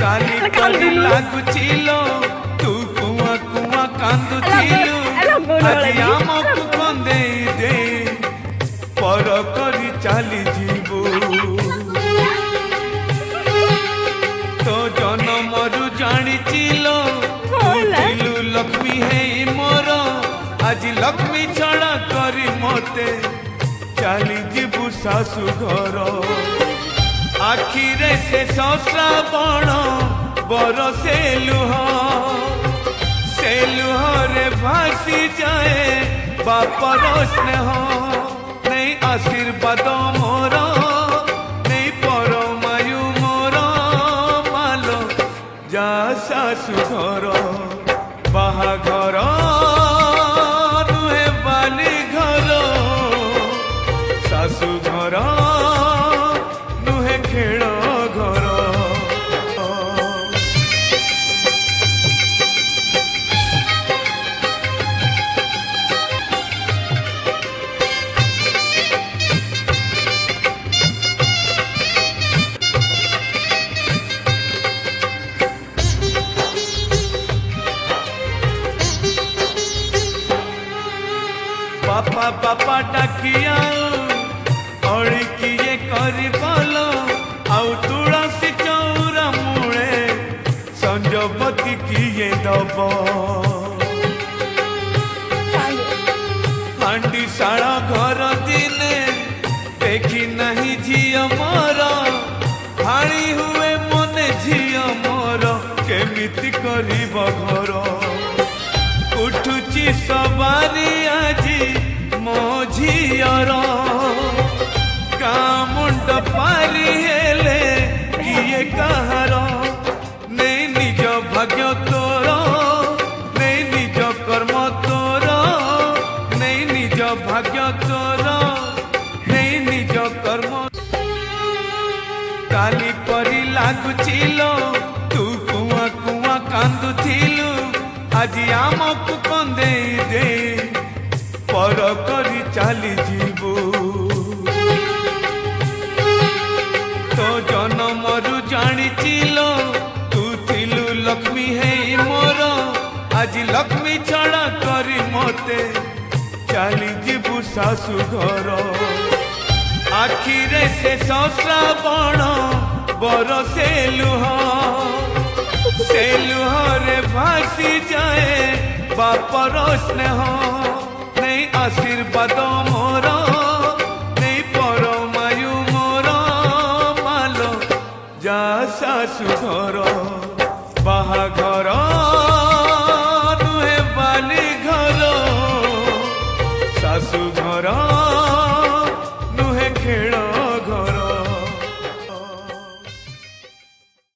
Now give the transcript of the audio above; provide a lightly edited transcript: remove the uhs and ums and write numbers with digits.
काली परी लागुचिलो तू कुआ कुआ कांदुचिलु आज आमकु कंदे दे पर करी चली जीवु तो जनमरु जानिचिलो तू लक्ष्मी है मोर आज लक्ष्मी छड़ा करी मते चली जीवु सासु घर आखिरे से श्रावण बरसे लुह रे भासी जाए बापर स्नेह नहीं आशीर्वाद मोर नहीं परमायु मोर मालो जा सासु घर बाहाघर नुहे बाली घर सासु घर खेल घर बापा बापा डाकिया किए करी बोलो आउ तुलसी चौरा मूले संजपति किए दब हांडी शाला घर दिने देखी नहीं झिय मोर भाणी हुए मने झिय मोर केमिति करिब घर उठुची सवारी आजी मो झियर मुंड पाली हेले किए कहार नहीं निज भाग्य तोर नहीं निज कर्म तोर नहीं निज भाग्य तोर नहीं निज कर्म काली परी लागुचिलो तू कुआ कुआ कांदुथिलु आज आमकु कंदे दे पर करी चली जीवु तो जनमरु जानिचिलो तू थिलु लक्ष्मी है मोर आज लक्ष्मी छड़ा करी मते चली जीवु सासु घर आखिरे से श्रावण बरसे लुह रे भासी जाए बापर स्नेह नहीं आशीर्वाद मोर नहीं परमायु मोर मालो जा सासु घर बाहाघर